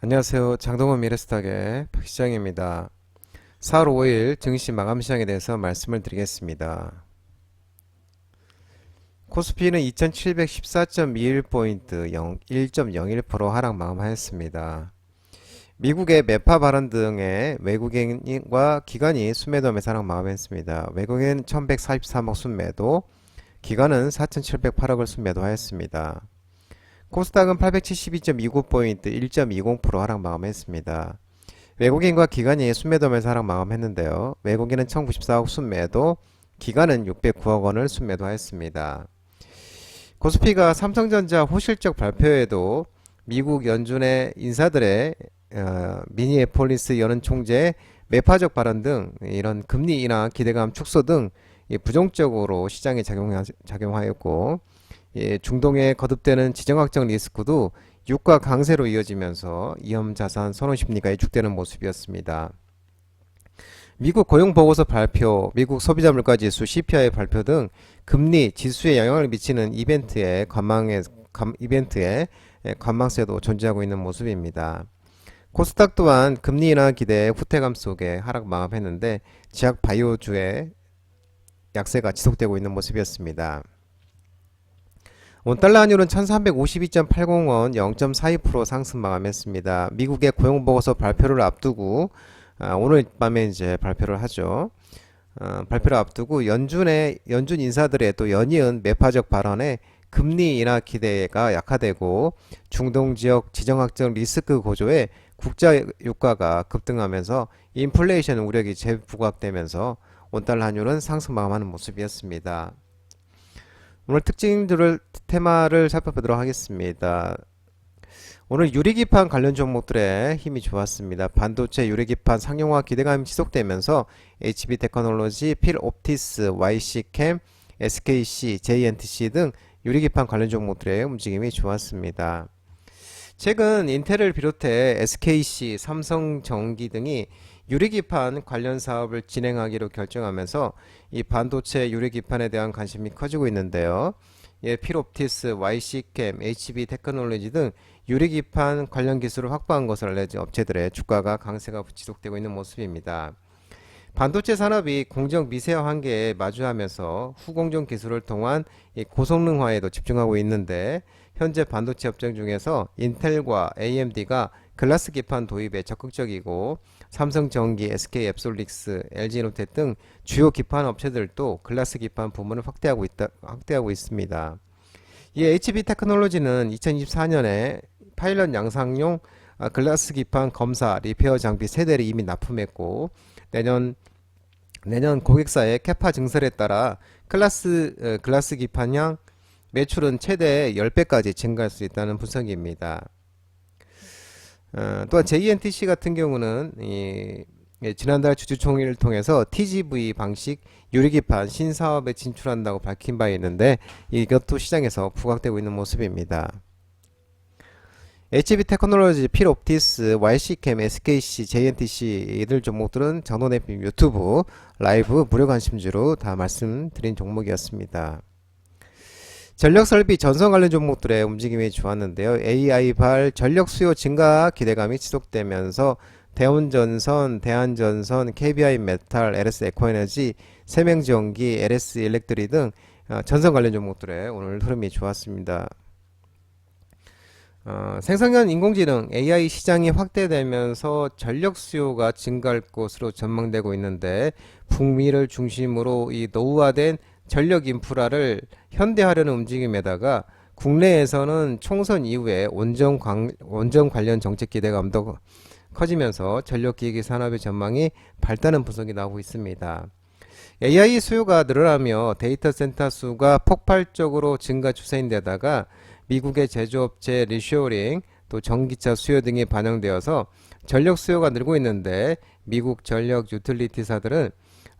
안녕하세요. 장동원 미래스탁의 박시장입니다. 4월 5일 증시 마감 시장에 대해서 말씀을 드리겠습니다. 코스피는 2714.21포인트 1.01% 하락 마감하였습니다. 미국의 매파 발언 등의 외국인과 기관이 순매도 매수 하락 마감했습니다. 외국인 1143억 순매도, 기관은 4708억을 순매도하였습니다. 코스닥은 872.29포인트 1.20% 하락 마감했습니다. 외국인과 기관이 순매도 매수 하락 마감했는데요. 외국인은 1094억 순매도, 기관은 609억 원을 순매도하였습니다. 코스피가 삼성전자 호실적 발표에도 미국 연준의 인사들의 미니애폴리스 연은 총재의 매파적 발언 등 이런 금리 인하 기대감 축소 등 부정적으로 시장에 작용하였고, 중동에 거듭되는 지정학적 리스크도 유가 강세로 이어지면서 위험자산 선호 심리가 위축되는 모습이었습니다. 미국 고용보고서 발표, 미국 소비자 물가지수 CPI 발표 등 금리 지수에 영향을 미치는 이벤트의 관망세도 존재하고 있는 모습입니다. 코스닥 또한 금리 인하 기대의 후퇴감 속에 하락 마감했는데 지역 바이오주의 약세가 지속되고 있는 모습이었습니다. 원달러 환율은 1352.80원 0.42% 상승 마감했습니다. 미국의 고용보고서 발표를 앞두고 오늘 밤에 이제 발표를 하죠. 발표를 앞두고 연준 인사들의 또 연이은 매파적 발언에 금리 인하 기대가 약화되고 중동 지역 지정학적 리스크 고조에 국제 유가가 급등하면서 인플레이션 우려가 재부각되면서 원달러 환율은 상승 마감하는 모습이었습니다. 오늘 테마를 살펴보도록 하겠습니다. 오늘 유리기판 관련 종목들의 힘이 좋았습니다. 반도체 유리기판 상용화 기대감이 지속되면서 HB테크놀로지, 필옵티스, YC캠, SKC, JNTC 등 유리기판 관련 종목들의 움직임이 좋았습니다. 최근 인텔을 비롯해 SKC, 삼성전기 등이 유리기판 관련 사업을 진행하기로 결정하면서 이 반도체 유리기판에 대한 관심이 커지고 있는데요. 필옵티스, YC캠, HB테크놀로지 등 유리기판 관련 기술을 확보한 것을 알려진 업체들의 주가가 강세가 지속되고 있는 모습입니다. 반도체 산업이 공정 미세화 한계에 마주하면서 후공정 기술을 통한 고성능화에도 집중하고 있는데, 현재 반도체 업종 중에서 인텔과 AMD가 글라스 기판 도입에 적극적이고 삼성전기, SK앱솔릭스, LG노텍 등 주요 기판 업체들도 글라스 기판 부문을 확대하고 있습니다. 이 HB테크놀로지는 2024년에 파일럿 양상용 글라스 기판 검사 리페어 장비 세대를 이미 납품했고, 내년 고객사의 캐파 증설에 따라 글라스 기판형 매출은 최대 10배까지 증가할 수 있다는 분석입니다. 또한 JNTC 같은 경우는 지난달 주주총회를 통해서 TGV 방식 유리기판 신사업에 진출한다고 밝힌 바 있는데, 이것도 시장에서 부각되고 있는 모습입니다. HB테크놀로지, 필옵티스, YC캠, SKC, JNTC 이들 종목들은 장동대표 유튜브 라이브 무료 관심주로 다 말씀드린 종목이었습니다. 전력설비 전선 관련 종목들의 움직임이 좋았는데요. AI발 전력 수요 증가 기대감이 지속되면서 대운전선, 대한전선, KBI메탈, LS에코에너지, 세명전기, LS일렉트리 등 전선 관련 종목들의 오늘 흐름이 좋았습니다. 생성형 인공지능 AI 시장이 확대되면서 전력 수요가 증가할 것으로 전망되고 있는데, 북미를 중심으로 이 노후화된 전력 인프라를 현대화하려는 움직임에다가 국내에서는 총선 이후에 원전 관련 정책 기대감도 커지면서 전력기기 산업의 전망이 밝다는 분석이 나오고 있습니다. AI 수요가 늘어나며 데이터 센터 수가 폭발적으로 증가 추세인데다가 미국의 제조업체 리쇼어링, 또 전기차 수요 등이 반영되어서 전력 수요가 늘고 있는데, 미국 전력 유틸리티사들은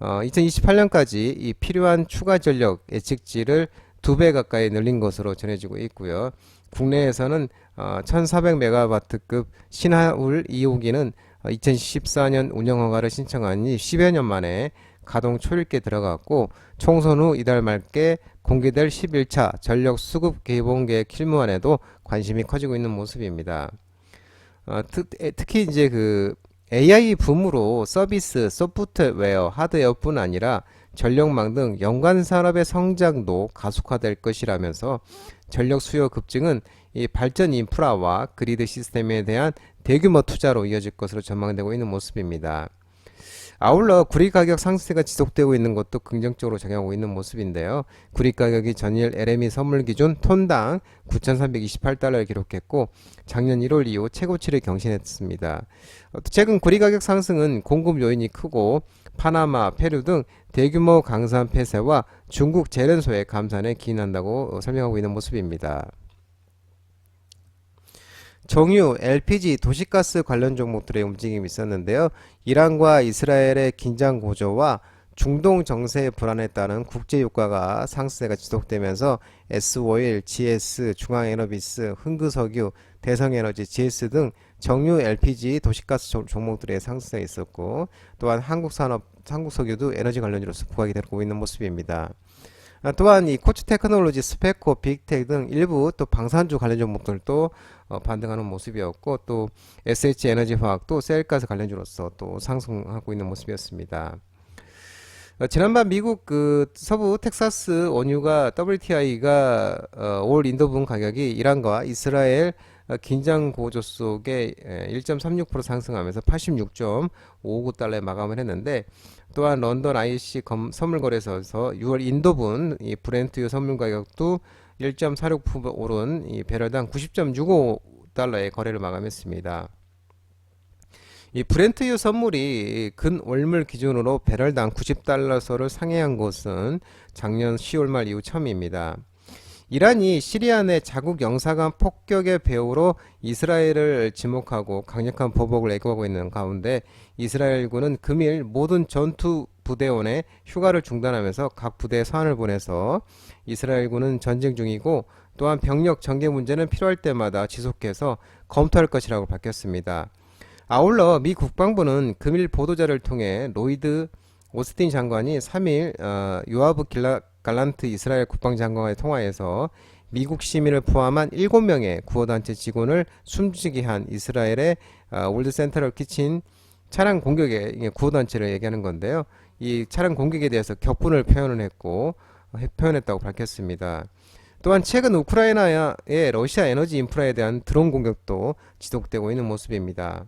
2028년까지 이 필요한 추가 전력 예측치를 2배 가까이 늘린 것으로 전해지고 있고요. 국내에서는 1400메가와트급 신하울 2호기는 2014년 운영허가를 신청하니 10여 년 만에 가동 초읽기에 들어갔고, 총선 후 이달 말께 공개될 11차 전력 수급 개봉계획 실무안에도 관심이 커지고 있는 모습입니다. 특히 이제 그 AI 붐으로 서비스, 소프트웨어, 하드웨어뿐 아니라 전력망 등 연관 산업의 성장도 가속화될 것이라면서 전력 수요 급증은 이 발전 인프라와 그리드 시스템에 대한 대규모 투자로 이어질 것으로 전망되고 있는 모습입니다. 아울러 구리 가격 상승세가 지속되고 있는 것도 긍정적으로 작용하고 있는 모습인데요. 구리 가격이 전일 LME 선물 기준 톤당 9,328달러를 기록했고 작년 1월 이후 최고치를 경신했습니다. 최근 구리 가격 상승은 공급 요인이 크고 파나마, 페루 등 대규모 강산 폐쇄와 중국 재련소의 감산에 기인한다고 설명하고 있는 모습입니다. 정유, LPG, 도시가스 관련 종목들의 움직임이 있었는데요. 이란과 이스라엘의 긴장 고조와 중동 정세의 불안에 따른 국제 유가가 상승세가 지속되면서 S-오일, GS, 중앙에너비스, 흥그석유, 대성에너지, GS 등 정유, LPG, 도시가스 종목들의 상승세가 있었고 또한 한국석유도 에너지 관련주로서 부각이 되고 있는 모습입니다. 또한 이 코츠 테크놀로지, 스페코, 빅텍 등 일부 또 방산주 관련 종목들도 반등하는 모습이었고 또 SH 에너지 화학도 셀가스 관련주로서 또 상승하고 있는 모습이었습니다. 지난번 미국 그 서부 텍사스 원유가 WTI가 올 인도분 가격이 이란과 이스라엘 긴장 고조 속에 1.36% 상승하면서 86.59달러에 마감을 했는데 또한 런던 IC 선물거래소에서 6월 인도분 이 브렌트유 선물 가격도 1.46% 오른 이 배럴당 90.65달러의 거래를 마감했습니다. 이 브렌트유 선물이 근 월물 기준으로 배럴당 90달러서를 상회한 것은 작년 10월 말 이후 처음입니다. 이란이 시리아 내 자국 영사관 폭격의 배후로 이스라엘을 지목하고 강력한 보복을 애교하고 있는 가운데 이스라엘군은 금일 모든 전투 부대원의 휴가를 중단하면서 각 부대에 사환을 보내서 이스라엘군은 전쟁 중이고 또한 병력 전개 문제는 필요할 때마다 지속해서 검토할 것이라고 밝혔습니다. 아울러 미 국방부는 금일 보도자를 통해 로이드 오스틴 장관이 3일 요아브 갈란트 이스라엘 국방장관과의 통화에서 미국 시민을 포함한 7명의 구호단체 직원을 숨지게 한 이스라엘의 월드 센터럴 키친 차량 공격의 구호단체를 얘기하는 건데요. 이 차량 공격에 대해서 격분을 표현했다고 밝혔습니다. 또한 최근 우크라이나의 러시아 에너지 인프라에 대한 드론 공격도 지속되고 있는 모습입니다.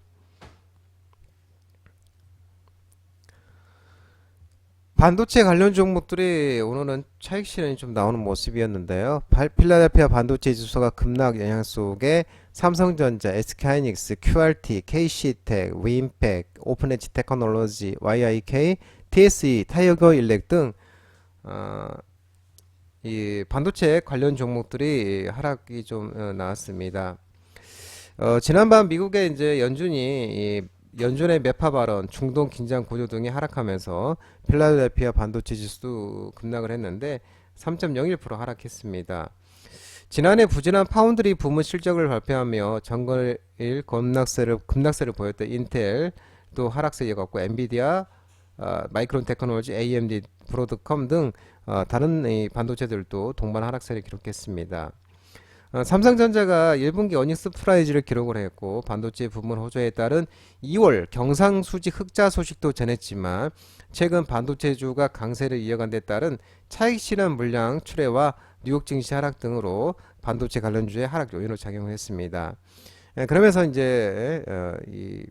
반도체 관련 종목들이 오늘은 차익 실현이 좀 나오는 모습이었는데요. 필라델피아 반도체 지수가 급락 영향 속에 삼성전자, SK하이닉스, QRT, KC텍, 윈팩, 오픈엣지 테크놀로지, YIK, TSE, 타이거 일렉 등 이 반도체 관련 종목들이 하락이 좀 나왔습니다. 지난밤 미국의 이제 연준의 매파 발언, 중동 긴장 고조 등이 하락하면서 필라델피아 반도체 지수도 급락을 했는데 3.01% 하락했습니다. 지난해 부진한 파운드리 부문 실적을 발표하며 전거일 급락세를 보였던 인텔 또 하락세 이어갔고 엔비디아, 마이크론 테크놀로지, AMD, 브로드컴 등 다른 반도체들도 동반 하락세를 기록했습니다. 삼성전자가 1분기 어닝스 프라이즈를 기록을 했고 반도체 부문 호조에 따른 2월 경상수지 흑자 소식도 전했지만 최근 반도체주가 강세를 이어간 데 따른 차익 실현 물량 출회와 뉴욕 증시 하락 등으로 반도체 관련주의 하락 요인으로 작용했습니다. 그러면서 이제 이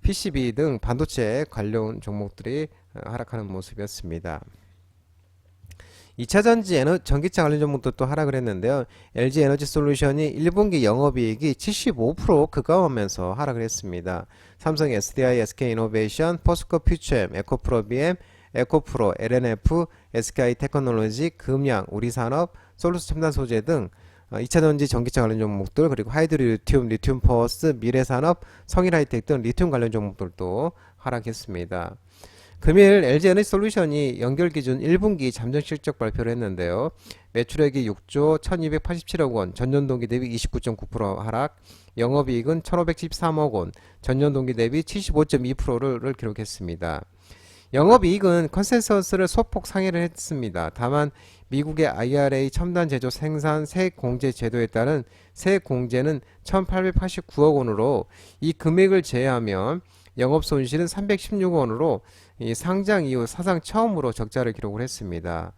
PCB 등 반도체 관련 종목들이 하락하는 모습이었습니다. 2차전지 전기차 관련 종목도 하락을 했는데요. LG 에너지 솔루션이 1분기 영업이익이 75% 급감하면서 하락을 했습니다. 삼성 SDI, SK이노베이션, 포스코 퓨처엠, 에코프로 에코프로, LNF, SK 테크놀로지, 금양, 우리산업, 솔루스 첨단 소재 등 2차전지 전기차 관련 종목들 그리고 하이드리 리튬, 리튬 퍼워스, 미래산업, 성일하이텍 등 리튬 관련 종목들도 하락했습니다. 금일 LG에너지 솔루션이 연결 기준 1분기 잠정 실적 발표를 했는데요. 매출액이 6조 1287억 원, 전년 동기 대비 29.9% 하락, 영업이익은 1513억 원, 전년 동기 대비 75.2%를 기록했습니다. 영업이익은 컨센서스를 소폭 상회를 했습니다. 다만 미국의 IRA 첨단 제조 생산 세액공제 제도에 따른 세액공제는 1889억 원으로 이 금액을 제외하면 영업손실은 316원으로 이 상장 이후 사상 처음으로 적자를 기록을 했습니다.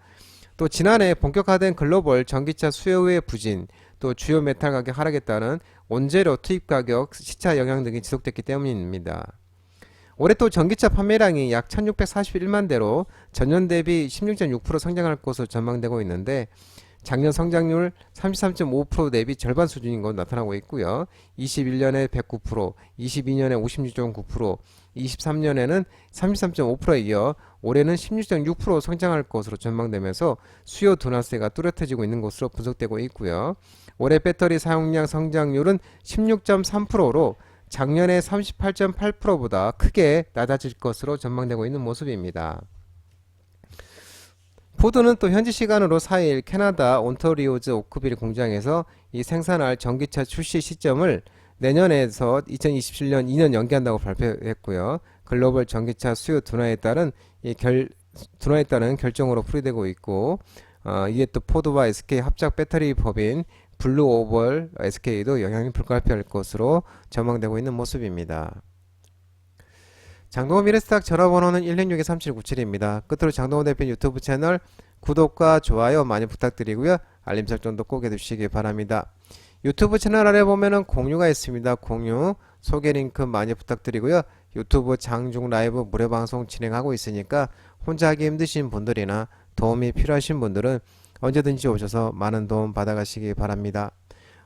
또 지난해 본격화된 글로벌 전기차 수요의 부진, 또 주요 메탈 가격 하락에 따른 원재료 투입 가격 시차 영향 등이 지속됐기 때문입니다. 올해 또 전기차 판매량이 약 1641만 대로 전년 대비 16.6% 성장할 것으로 전망되고 있는데 작년 성장률 33.5% 대비 절반 수준인 것으로 나타나고 있고요. 21년에 109%, 22년에 56.9%, 23년에는 33.5%에 이어 올해는 16.6% 성장할 것으로 전망되면서 수요 둔화세가 뚜렷해지고 있는 것으로 분석되고 있고요. 올해 배터리 사용량 성장률은 16.3%로 작년의 38.8%보다 크게 낮아질 것으로 전망되고 있는 모습입니다. 포드는 또 현지 시간으로 4일 캐나다 온타리오주 오크빌 공장에서 이 생산할 전기차 출시 시점을 내년에서 2027년 2년 연기한다고 발표했고요. 글로벌 전기차 수요 둔화에 따른 결정으로 풀이되고 있고, 이에 또 포드와 SK 합작 배터리 법인 블루오벌 SK도 영향이 불가피할 것으로 전망되고 있는 모습입니다. 장동호 미래스탁 전화번호는 166-3797입니다. 끝으로 장동호 대표 유튜브 채널 구독과 좋아요 많이 부탁드리고요. 알림 설정도 꼭 해두시기 바랍니다. 유튜브 채널 아래 보면은 공유가 있습니다. 공유, 소개 링크 많이 부탁드리고요. 유튜브 장중 라이브 무료 방송 진행하고 있으니까 혼자 하기 힘드신 분들이나 도움이 필요하신 분들은 언제든지 오셔서 많은 도움 받아가시기 바랍니다.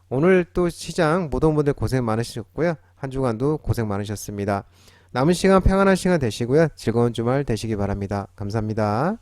오늘 또 시장 모든 분들 고생 많으셨고요. 한 주간도 고생 많으셨습니다. 남은 시간 평안한 시간 되시고요. 즐거운 주말 되시기 바랍니다. 감사합니다.